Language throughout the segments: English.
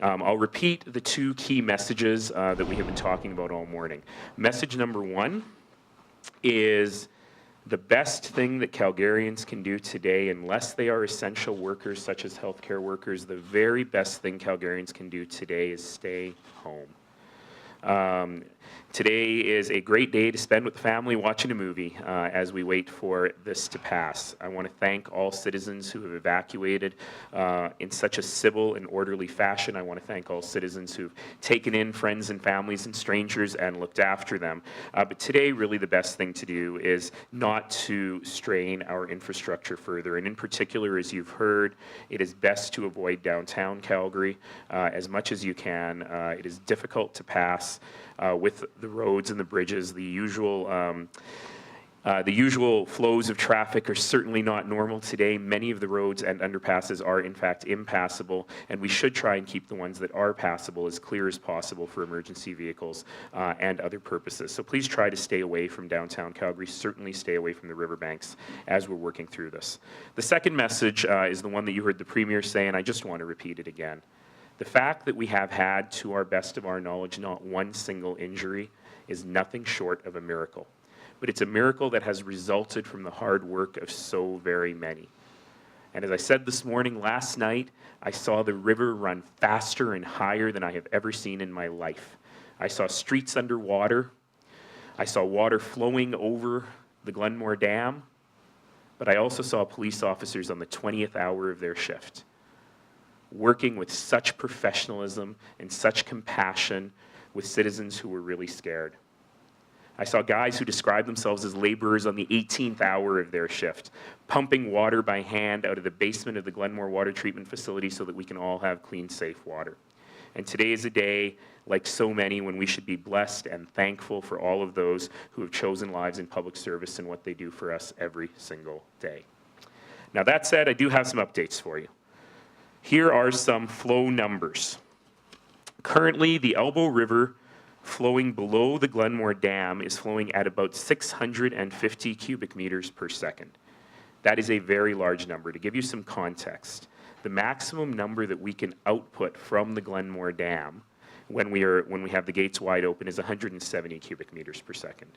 I'll repeat the two key messages that we have been talking about all morning. Message number one is the best thing that Calgarians can do today, unless they are essential workers such as healthcare workers, the very best thing Calgarians can do today is stay home. Today is a great day to spend with the family watching a movie as we wait for this to pass. I want to thank all citizens who have evacuated in such a civil and orderly fashion. I want to thank all citizens who've taken in friends and families and strangers and looked after them. But today, really the best thing to do is not to strain our infrastructure further. And in particular, as you've heard, it is best to avoid downtown Calgary as much as you can. It is difficult to pass with the roads and the bridges. The usual flows of traffic are certainly not normal today. Many of the roads and underpasses are in fact impassable, and we should try and keep the ones that are passable as clear as possible for emergency vehicles and other purposes. So please try to stay away from downtown Calgary. Certainly stay away from the riverbanks as we're working through this. The second message is the one that you heard the Premier say, and I just want to repeat it again. The fact that we have had, to our best of our knowledge, not one single injury is nothing short of a miracle. But it's a miracle that has resulted from the hard work of so very many. And as I said this morning, last night, I saw the river run faster and higher than I have ever seen in my life. I saw streets underwater. I saw water flowing over the Glenmore Dam. But I also saw police officers on the 20th hour of their shift, working with such professionalism and such compassion with citizens who were really scared. I saw guys who described themselves as laborers on the 18th hour of their shift, pumping water by hand out of the basement of the Glenmore Water Treatment Facility so that we can all have clean, safe water. And today is a day, like so many, when we should be blessed and thankful for all of those who have chosen lives in public service and what they do for us every single day. Now that said, I do have some updates for you. Here are some flow numbers. Currently, the Elbow River flowing below the Glenmore Dam is flowing at about 650 cubic meters per second. That is a very large number. To give you some context, the maximum number that we can output from the Glenmore Dam when we have the gates wide open is 170 cubic meters per second.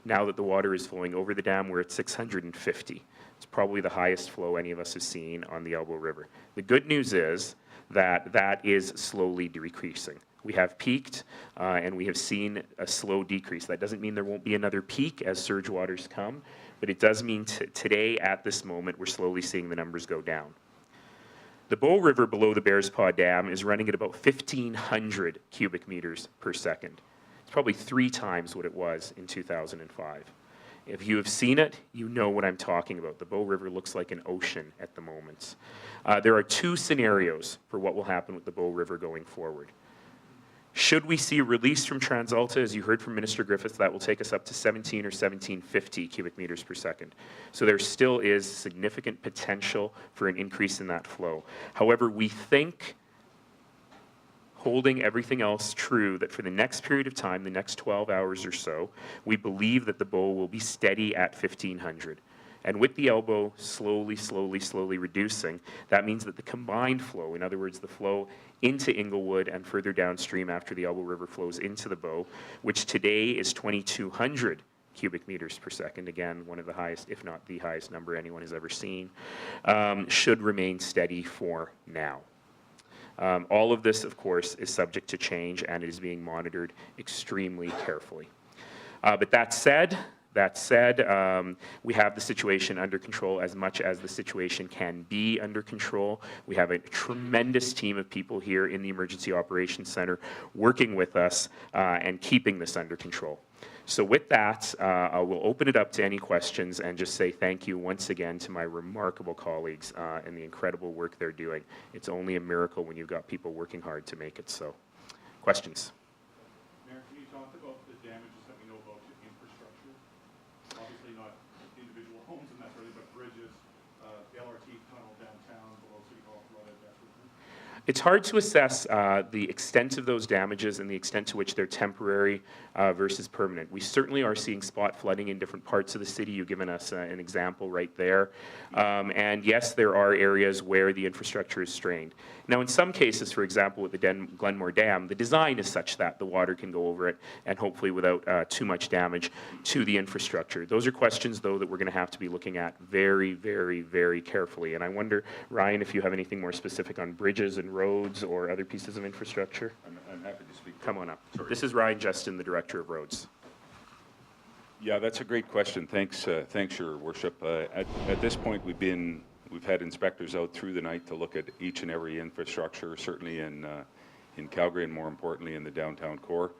Now that the water is flowing over the dam, we're at 650. It's probably the highest flow any of us have seen on the Elbow River. The good news is that that is slowly decreasing. We have peaked and we have seen a slow decrease. That doesn't mean there won't be another peak as surge waters come, but it does mean today at this moment we're slowly seeing the numbers go down. The Bow River below the Bearspaw Dam is running at about 1,500 cubic meters per second. It's probably 3 times what it was in 2005. If you have seen it, you know what I'm talking about. The Bow River looks like an ocean at the moment. There are 2 scenarios for what will happen with the Bow River going forward. Should we see a release from TransAlta, as you heard from Minister Griffiths, that will take us up to 17 or 1750 cubic meters per second. So there still is significant potential for an increase in that flow. However, we think, holding everything else true, that for the next period of time, the next 12 hours or so, we believe that the Bow will be steady at 1,500. And with the Elbow slowly reducing, that means that the combined flow, in other words, the flow into Inglewood and further downstream after the Elbow River flows into the Bow, which today is 2,200 cubic meters per second, again, one of the highest, if not the highest number anyone has ever seen, should remain steady for now. All of this, of course, is subject to change and it is being monitored extremely carefully. But that said, we have the situation under control as much as the situation can be under control. We have a tremendous team of people here in the Emergency Operations Center working with us and keeping this under control. So with that, I will open it up to any questions and just say thank you once again to my remarkable colleagues and the incredible work they're doing. It's only a miracle when you've got people working hard to make it so. Questions? Mayor, can you talk about the damages that we know about to infrastructure? Obviously not individual homes and that sort of thing, but bridges, the LRT tunnel downtown, below City Hall, flooded, that sort of thing. It's hard to assess the extent of those damages and the extent to which they're temporary versus permanent. We certainly are seeing spot flooding in different parts of the city. You've given us an example right there. And yes, there are areas where the infrastructure is strained. Now, in some cases, for example, with the Glenmore Dam, the design is such that the water can go over it and hopefully without too much damage to the infrastructure. Those are questions, though, that we're going to have to be looking at very, very, very carefully. And I wonder, Ryan, if you have anything more specific on bridges and roads or other pieces of infrastructure? I'm happy to speak. Come on up. Sorry. This is Ryan Justin, the Director of Roads. Yeah, that's a great question. Thanks, Your Worship. At this point, we've had inspectors out through the night to look at each and every infrastructure, certainly in Calgary and more importantly in the downtown core.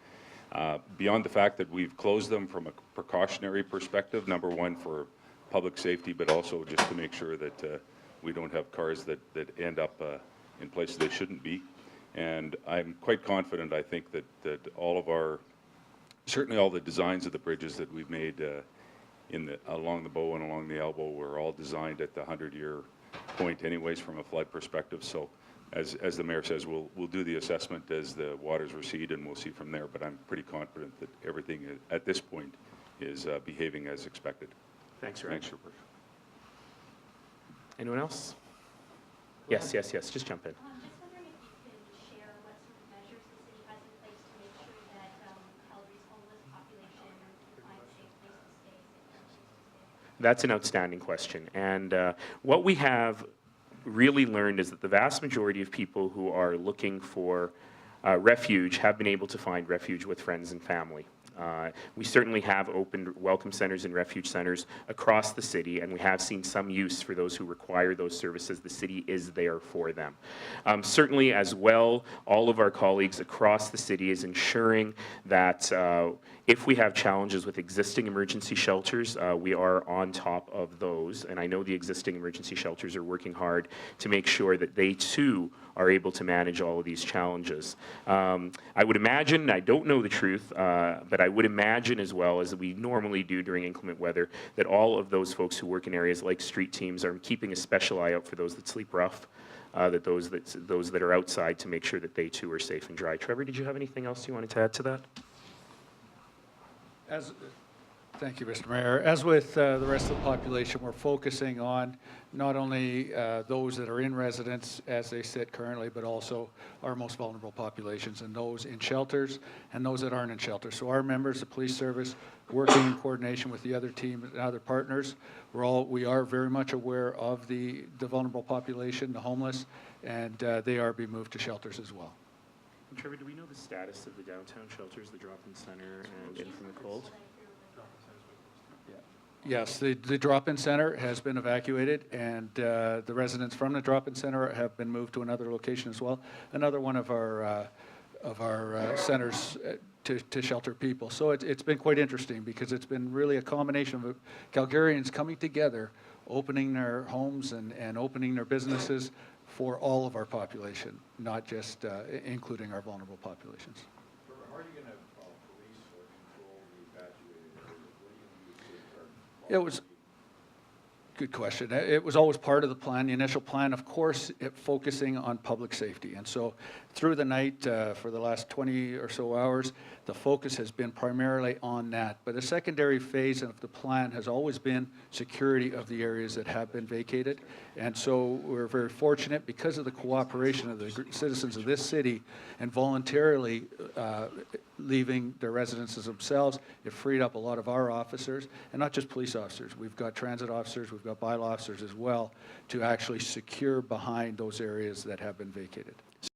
Beyond the fact that we've closed them from a precautionary perspective, number one for public safety, but also just to make sure that we don't have cars that end up in places they shouldn't be. And I'm quite confident, I think, that all of our, certainly all the designs of the bridges that we've made along the bow and along the elbow were all designed at the 100-year point anyways from a flood perspective. So as the mayor says, we'll do the assessment as the waters recede and we'll see from there. But I'm pretty confident that everything at this point is behaving as expected. Thanks, Ryan. Thanks, Your Worship. Anyone else? Yes, yes, yes. Just jump in. Just wondering if you can share what sort of measures the city has in place to make sure that Calgary's homeless population finds safe places to stay, safe places to stay. That's an outstanding question. And what we have really learned is that the vast majority of people who are looking for refuge have been able to find refuge with friends and family. We certainly have opened welcome centers and refuge centers across the city, and we have seen some use for those who require those services. The city is there for them. Certainly as well, all of our colleagues across the city is ensuring that if we have challenges with existing emergency shelters, we are on top of those. And I know the existing emergency shelters are working hard to make sure that they too are able to manage all of these challenges. I would imagine, I don't know the truth, but I would imagine as well, as we normally do during inclement weather, that all of those folks who work in areas like street teams are keeping a special eye out for those that sleep rough, that those that are outside, to make sure that they too are safe and dry. Trevor, did you have anything else you wanted to add to that? Thank you, Mr. Mayor. As with the rest of the population, we're focusing on not only those that are in residence as they sit currently, but also our most vulnerable populations and those in shelters and those that aren't in shelters. So our members, the police service, working in coordination with the other teams and other partners, we are very much aware of the vulnerable population, the homeless, and they are being moved to shelters as well. And Trevor, do we know the status of the downtown shelters, the drop-in center and in from the cold? Yes, the drop-in center has been evacuated, and the residents from the drop-in center have been moved to another location as well. Another one of our centers to shelter people. So it's been quite interesting because it's been really a combination of Calgarians coming together, opening their homes and opening their businesses for all of our population, not just including our vulnerable populations. How are you going to police or control the evacuated areas? What are you going to do to safeguard? It was good question. It was always part of the plan, the initial plan, of course, focusing on public safety. And so through the night, for the last 20 or so hours, the focus has been primarily on that. But the secondary phase of the plan has always been security of the areas that have been vacated. And so we're very fortunate because of the cooperation of the citizens of this city and voluntarily leaving their residences themselves. It freed up a lot of our officers, and not just police officers. We've got transit officers, we've got bylaw officers as well, to actually secure behind those areas that have been vacated.